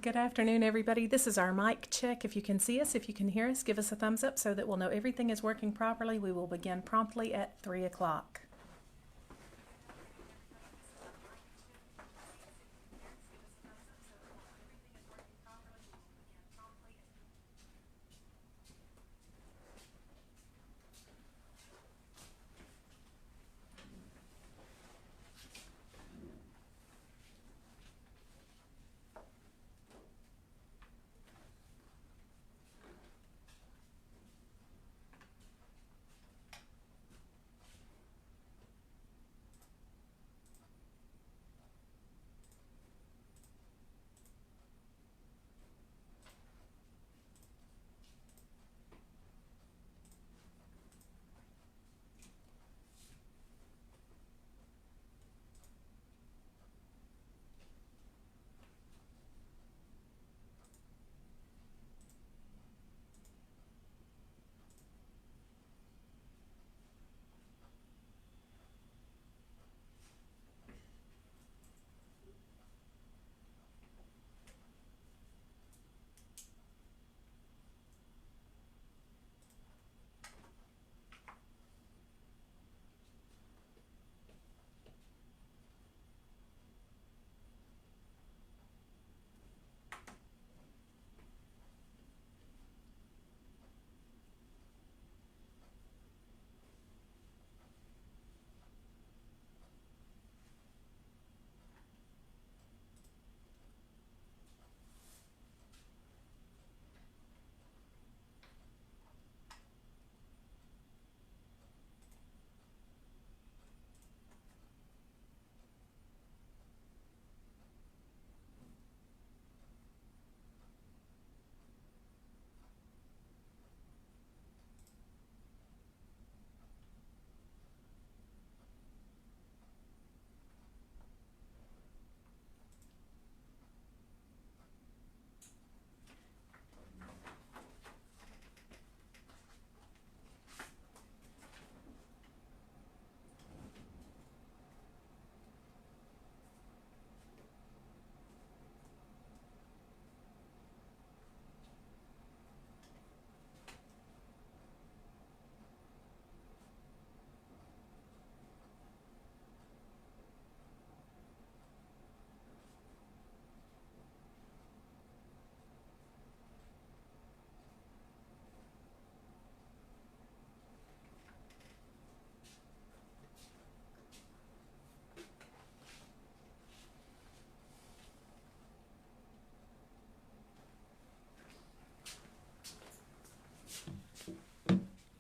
Good afternoon, everybody. This is our mic check. If you can see us, if you can hear us, give us a thumbs up so that we'll know everything is working properly. We will begin promptly at 3 o'clock.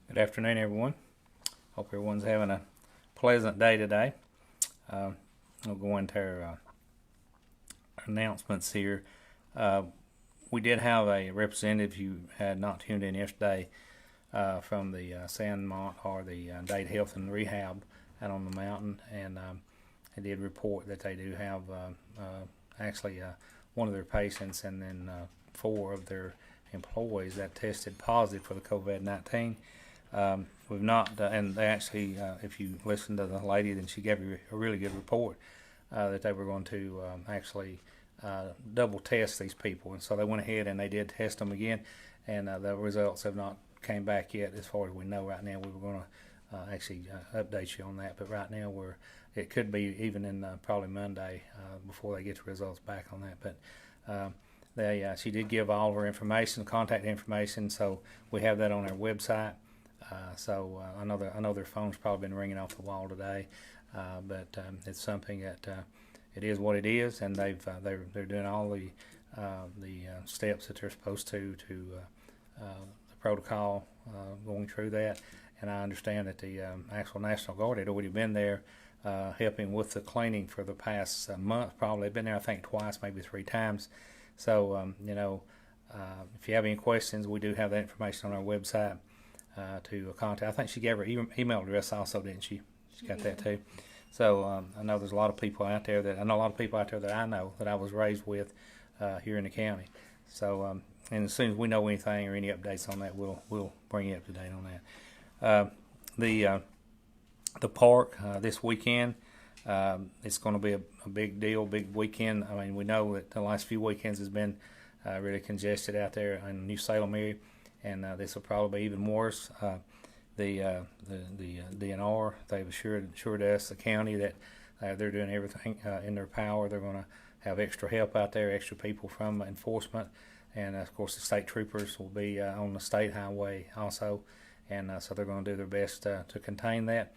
Good afternoon, everyone. Hope everyone's having a pleasant day today. We'll go into our announcements here. We did have a representative who had not tuned in yesterday from the Sandmont or the Dade Health and Rehab out on the mountain, and they did report that they do have actually one of their patients and then 4 of their employees that tested positive for the COVID-19. We've not, and they actually, if you listen to the lady, then she gave you a really good report that they were going to actually double test these people, and so they went ahead and they did test them again, and the results have not came back yet as far as we know right now. We were going to actually update you on that, but right now it could be even in probably Monday before they get the results back on that, but she did give all of her information, contact information, so we have that on our website. I know their phone's probably been ringing off the wall today, but it's something that it is what it is, and they're doing all the steps that they're supposed to the protocol going through that. And I understand that the actual National Guard had already been there helping with the cleaning for the past month. Probably they've been there, I think, twice, maybe 3 times. So if you have any questions, we do have that information on our website. To contact. I think she gave her email address also, didn't she? She got that too. So I know there's a lot of people out there that I know that I was raised with here in the county. So and as soon as we know anything or any updates on that, we'll bring you up to date on that. The park this weekend It's going to be a big deal, big weekend. I mean, we know that the last few weekends has been really congested out there in New Salem area, and this will probably be even worse. The DNR, they've assured us, the county, that they're doing everything in their power. They're going to have extra help out there, extra people from enforcement, and of course the state troopers will be on the state highway also, and so they're going to do their best to contain that.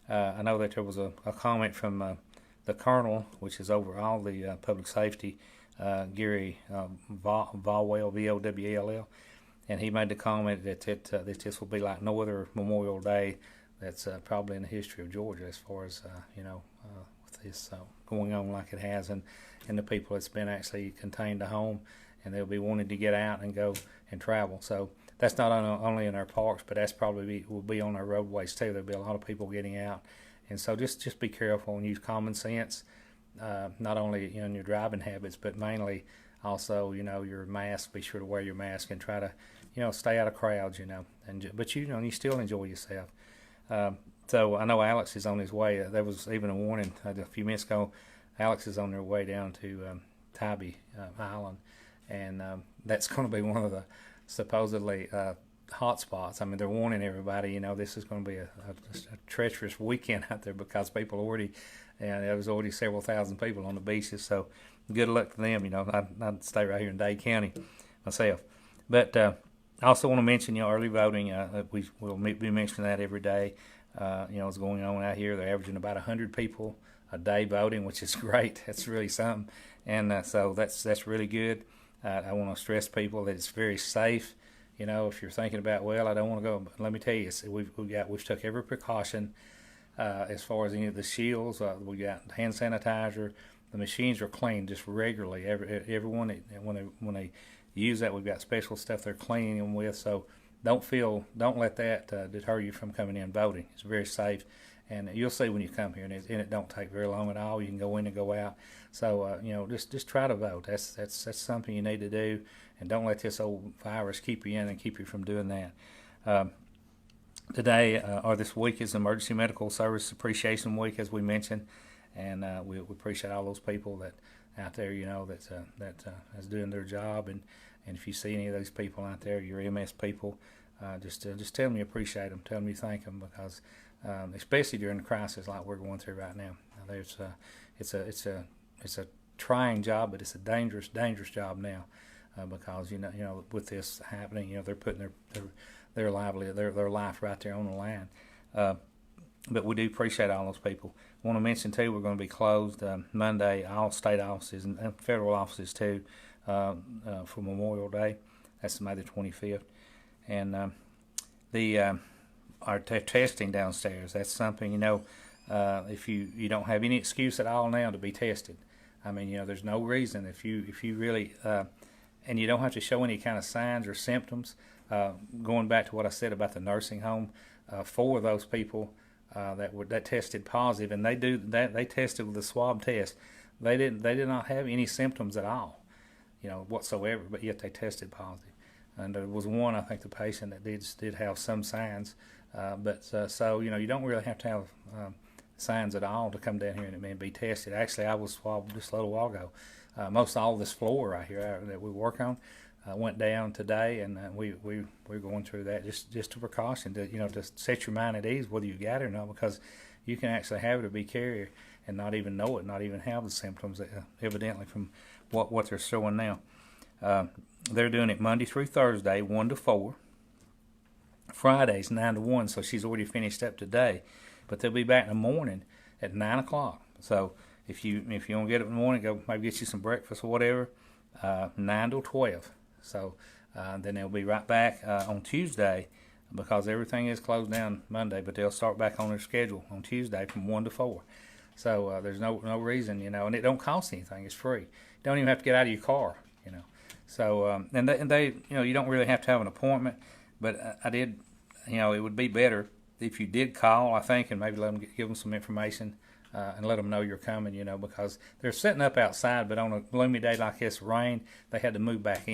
I know that there was a comment from the colonel, which is over all the public safety, Carey Vowell, V-O-W-E-L-L, and he made the comment that this will be like no other Memorial Day that's probably in the history of Georgia, as far as with this going on like it has, and the people that's been actually contained to home, and they'll be wanting to get out and go and travel. So that's not only in our parks, but that's probably will be on our roadways too. There'll be a lot of people getting out, and so just be careful and use common sense, not only in your driving habits, but mainly also your mask. Be sure to wear your mask and try to stay out of crowds. But you still enjoy yourself. So I know Alex is on his way. There was even a warning a few minutes ago. Alex is on their way down to Tybee Island, and that's going to be one of the supposedly hot spots. I mean, they're warning everybody, this is going to be a treacherous weekend out there, because people already, there was already several thousand people on the beaches. So good luck to them. I'd stay right here in Dade County myself. But I also want to mention, early voting. We'll be mentioning that every day. What's going on out here. They're averaging about 100 people a day voting, which is great. That's really something. And so that's really good. I want to stress people that it's very safe. If you're thinking about, I don't want to go, but let me tell you, we've took every precaution as far as any of the shields. We got hand sanitizer. The machines are cleaned just regularly. Everyone, when they use that, we've got special stuff they're cleaning them with. So don't let that deter you from coming in voting. It's very safe, and you'll see when you come here, and it don't take very long at all. You can go in and go out. So just try to vote. That's something you need to do, and don't let this old virus keep you in and keep you from doing that. Today or this week is Emergency Medical Service Appreciation Week, as we mentioned, and we appreciate all those people that out there, that is doing their job, and if you see any of those people out there, your MS people, just tell them you appreciate them, tell them you thank them, because especially during the crisis like we're going through right now, it's a trying job, but it's a dangerous job now, because with this happening, they're putting their livelihood, their life right there on the line. But we do appreciate all those people. I want to mention too, we're going to be closed Monday, all state offices and federal offices too, for Memorial Day. That's May the 25th, and our testing downstairs. That's something if you don't have any excuse at all now to be tested. I mean, there's no reason if you really and you don't have to show any kind of signs or symptoms. Going back to what I said about the nursing home, 4 of those people that tested positive, and they tested with a swab test. They did not have any symptoms at all, whatsoever, but yet they tested positive. And there was one, I think, the patient that did have some signs, so you don't really have to have signs at all to come down here and be tested. Actually, I was swabbed just a little while ago. Most all this floor right here that we work on went down today, and we're going through that just a precaution to to set your mind at ease whether you got it or not, because you can actually have it or be carrier and not even know it, not even have the symptoms evidently from what they're showing now. They're doing it Monday through Thursday, 1 to 4. Fridays 9 to 1. So she's already finished up today, but they'll be back in the morning at 9 o'clock. So if you don't get up in the morning, go maybe get you some breakfast or whatever. 9 to 12. So then they'll be right back on Tuesday, because everything is closed down Monday, but they'll start back on their schedule on Tuesday from 1 to 4. So there's no reason, and it don't cost anything. It's free. You don't even have to get out of your car, So and they you don't really have to have an appointment, but I did, it would be better if you did call, I think, and maybe give them some information and let them know you're coming, because they're setting up outside, but on a gloomy day like this, rain, they had to move back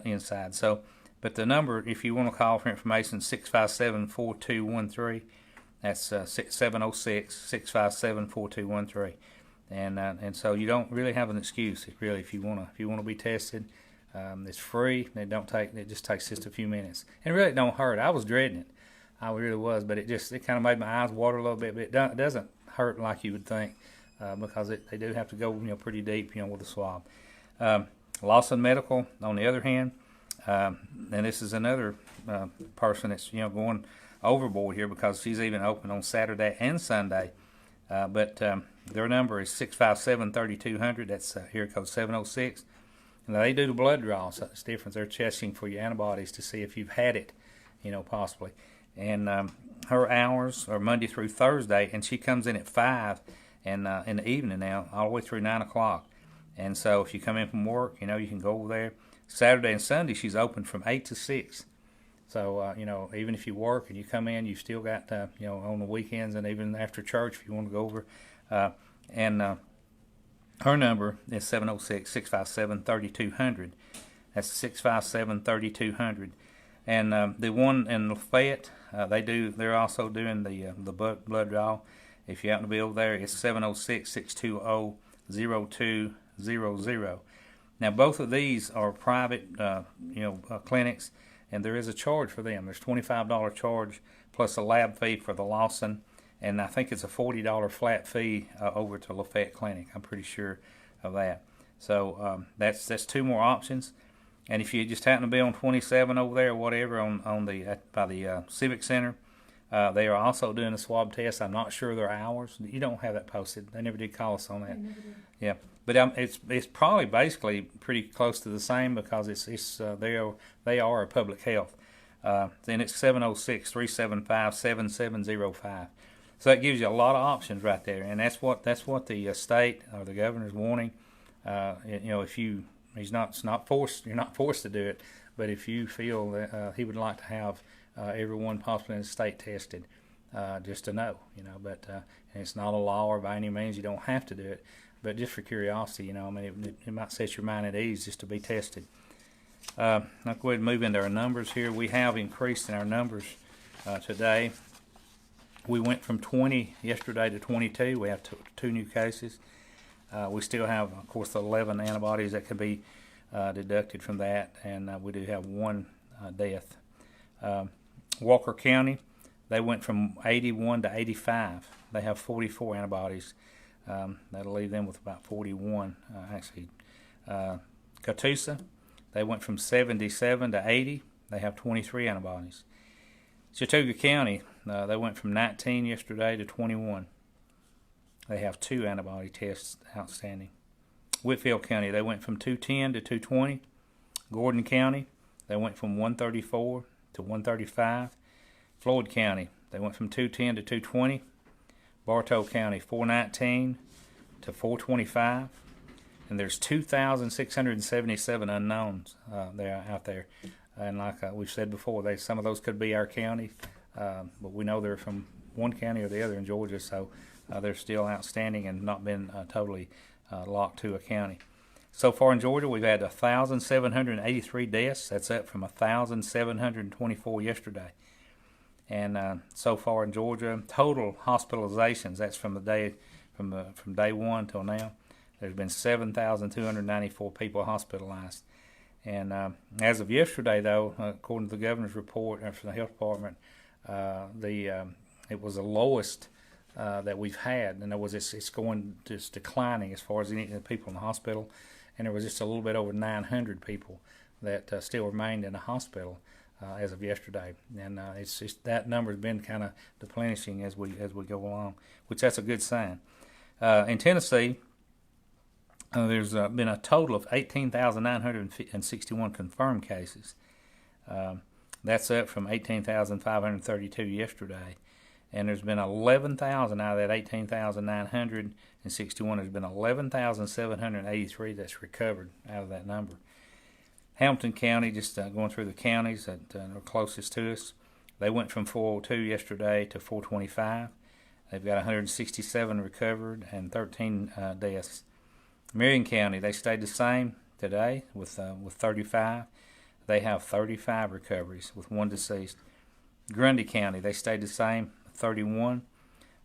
inside. So, but the number, if you want to call for information, 657-4213, That's 706-657-4213. And so you don't really have an excuse. If you want to be tested, it's free. It just takes just a few minutes, and really it don't hurt. I was dreading it, I really was, but it kind of made my eyes water a little bit. But it doesn't hurt like you would think, because they do have to go pretty deep with the swab. Lawson Medical, on the other hand, and this is another person that's going overboard here, because she's even open on Saturday and Sunday. But their number is 657-3200. That's area code 706. And they do the blood draw, so it's different. They're testing for your antibodies to see if you've had it, possibly. And her hours are Monday through Thursday, and she comes in at 5 and in the evening now, all the way through 9 o'clock. And so if you come in from work, you can go over there. Saturday and Sunday, she's open from 8 to 6. So, even if you work and you come in, you've still got, on the weekends and even after church, if you want to go over. Her number is 706-657-3200. That's 657-3200. And the one in Lafayette, they're also doing the blood draw. If you happen to be over there, it's 706-620-0200. Now, both of these are private, clinics, and there is a charge for them. There's $25 charge plus a lab fee for the Lawson, and I think it's a $40 flat fee over to Lafayette Clinic. I'm pretty sure of that. So that's two more options. And if you just happen to be on 27 over there or whatever by the Civic Center, they are also doing a swab test. I'm not sure their hours. You don't have that posted. They never did call us on that. They never did. Yeah. But it's probably basically pretty close to the same, because they are a public health. Then it's 706-375-7705. So that gives you a lot of options right there, and that's what the state or the governor's wanting. If you're not forced to do it, but if you feel that he would like to have everyone possibly in the state tested, just to know, But and it's not a law, or by any means you don't have to do it. But just for curiosity, it might set your mind at ease just to be tested. I'll go ahead and move into our numbers here. We have increased in our numbers today. We went from 20 yesterday to 22. We have two new cases. We still have, of course, the 11 antibodies that could be deducted from that, and we do have one death. Walker County, they went from 81 to 85. They have 44 antibodies. That'll leave them with about 41, actually. Catoosa, they went from 77 to 80. They have 23 antibodies. Chattooga County, they went from 19 yesterday to 21. They have 2 antibody tests outstanding. Whitfield County, they went from 210 to 220. Gordon County, they went from 134 to 135. Floyd County, they went from 210 to 220. Bartow County, 419 to 425. And there's 2,677 unknowns out there. And like we've said before, some of those could be our county, but we know they're from one county or the other in Georgia, so they're still outstanding and not been totally locked to a county. So far in Georgia, we've had 1,783 deaths. That's up from 1,724 yesterday. And so far in Georgia, total hospitalizations, that's from day one till now, there's been 7,294 people hospitalized. And as of yesterday, though, according to the governor's report from the health department, it was the lowest that we've had. In other words, it's going just declining as far as the people in the hospital. And there was just a little bit over 900 people that still remained in the hospital as of yesterday. And it's just that number has been kind of deplenishing as we go along, which that's a good sign. In Tennessee, there's been a total of 18,961 confirmed cases. That's up from 18,532 yesterday. And there's been 11,000 out of that 18,961. There's been 11,783 that's recovered out of that number. Hamilton County, just going through the counties that are closest to us, they went from 402 yesterday to 425. They've got 167 recovered and 13 deaths. Marion County, they stayed the same today with 35. They have 35 recoveries with 1 deceased. Grundy County, they stayed the same, 31.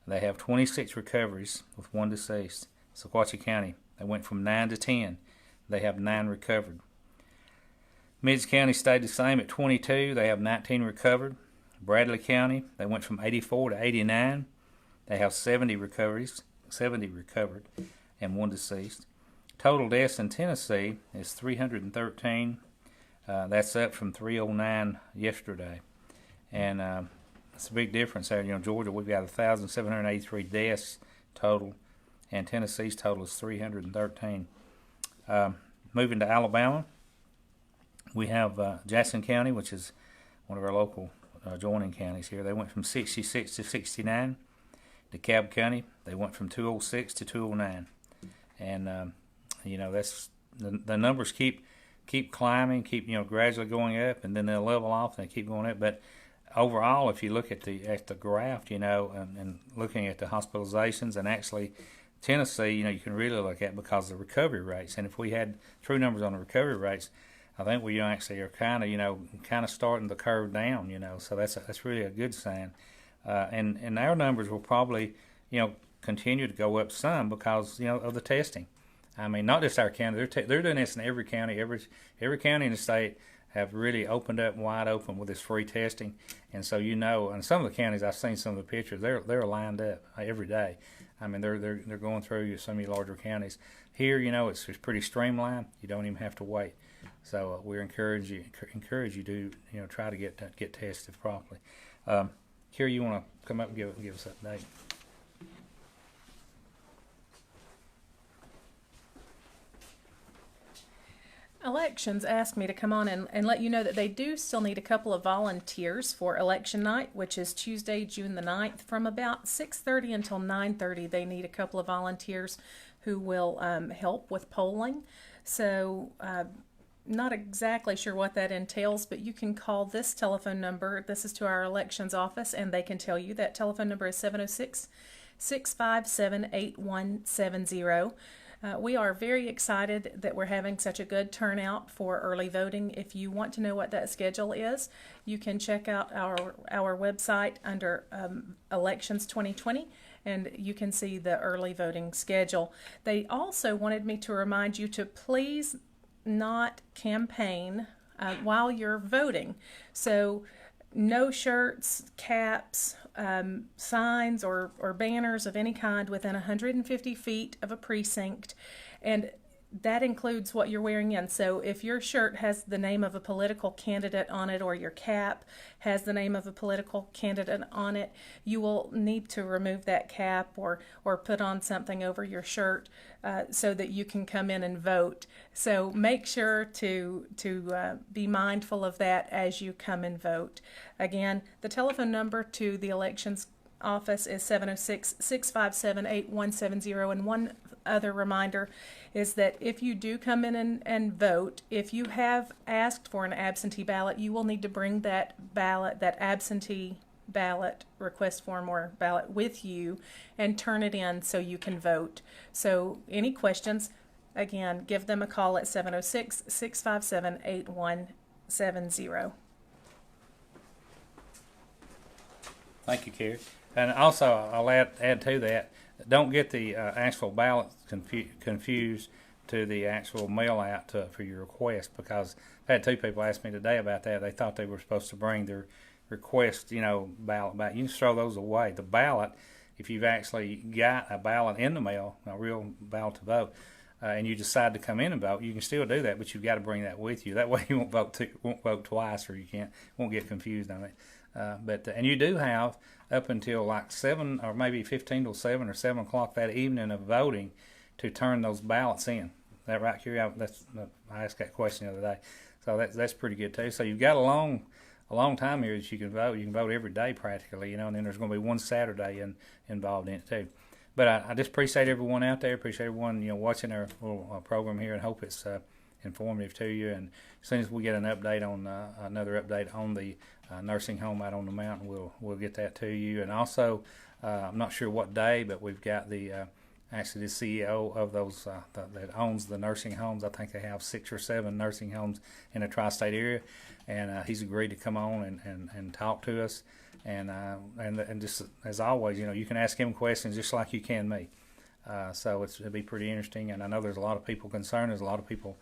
They have 26 recoveries with 1 deceased. Sequatchie County, they went from 9 to 10. They have 9 recovered. Meigs County stayed the same at 22. They have 19 recovered. Bradley County, they went from 84 to 89. They have 70 recovered, and 1 deceased. Total deaths in Tennessee is 313. That's up from 309 yesterday. And it's a big difference there. Georgia, we've got 1,783 deaths total, and Tennessee's total is 313. Moving to Alabama, we have Jackson County, which is one of our local adjoining counties here. They went from 66 to 69. DeKalb County, they went from 206 to 209. And, that's the numbers keep climbing, keep gradually going up, and then they'll level off and they keep going up. But overall, if you look at the graph, and looking at the hospitalizations, and actually Tennessee, you can really look at because of the recovery rates. And if we had true numbers on the recovery rates, I think we actually are kind of starting the curve down. So that's really a good sign. And our numbers will probably continue to go up some because of the testing. I mean, not just our county. They're doing this in every county. Every county in the state have really opened up wide open with this free testing. And so and some of the counties, I've seen some of the pictures. They're lined up every day. I mean, they're going through some of the larger counties. Here, it's pretty streamlined. You don't even have to wait. So we encourage you to try to get tested properly. Carey, you want to come up and give us an update? Elections asked me to come on and let you know that they do still need a couple of volunteers for election night, which is Tuesday, June the 9th. From about 6:30 until 9:30, they need a couple of volunteers who will help with polling. So not exactly sure what that entails, but you can call this telephone number. This is to our elections office, and they can tell you. That telephone number is 706-657-8170. We are very excited that we're having such a good turnout for early voting. If you want to know what that schedule is, you can check out our website under Elections 2020, and you can see the early voting schedule. They also wanted me to remind you to please not campaign while you're voting. So no shirts, caps, signs or banners of any kind within 150 feet of a precinct, and that includes what you're wearing in. So if your shirt has the name of a political candidate on it, or your cap has the name of a political candidate on it, you will need to remove that cap or put on something over your shirt so that you can come in and vote. So make sure to be mindful of that as you come and vote. Again, the telephone number to the elections office is 706-657-8170, and one other reminder is that if you do come in and vote, if you have asked for an absentee ballot, you will need to bring that absentee ballot request form or ballot with you and turn it in so you can vote. So any questions, again, give them a call at 706-657-8170. Thank you, Carey. And also, I'll add to that, don't get the actual ballot confused to the actual mail out for your request, because I had 2 people ask me today about that. They thought they were supposed to bring their request, ballot back. You can throw those away. The ballot, if you've actually got a ballot in the mail, a real ballot to vote, and you decide to come in and vote, you can still do that, but you've got to bring that with you. That way you won't vote twice, or won't get confused on it. And you do have up until like 7 or maybe 15 till 7 or 7 o'clock that evening of voting to turn those ballots in. Is that right, Carey? I asked that question the other day. So that's pretty good too. So you've got a long time here that you can vote. You can vote every day practically, and then there's going to be one Saturday involved in it too. But I just appreciate everyone out there. Appreciate everyone watching our little program here, and hope it's informative to you. And as soon as we get another update on the nursing home out on the mountain, we'll get that to you. And also, I'm not sure what day, but we've got actually the CEO of those that owns the nursing homes. I think they have 6 or 7 nursing homes in the tri-state area, and he's agreed to come on and talk to us. and just as always, you can ask him questions just like you can me. So it'll be pretty interesting, and I know there's a lot of people concerned. There's a lot of people,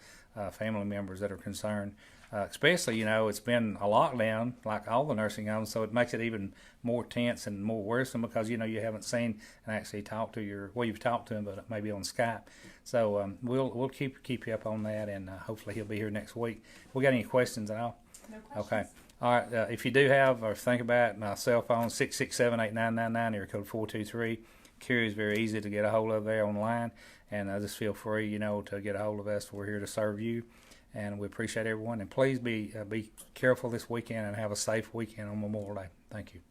family members that are concerned. Especially, it's been a lockdown like all the nursing homes, so it makes it even more tense and more worrisome because you haven't seen and actually talked to you've talked to him, but maybe on Skype. So we'll keep you up on that, and hopefully he'll be here next week. We got any questions at all? No questions. Okay. All right. If you do have or think about it, my cell phone 667-8999, area code 423. Carey is very easy to get a hold of there online, and just feel free, to get a hold of us. We're here to serve you, and we appreciate everyone. And please be careful this weekend and have a safe weekend on Memorial Day. Thank you.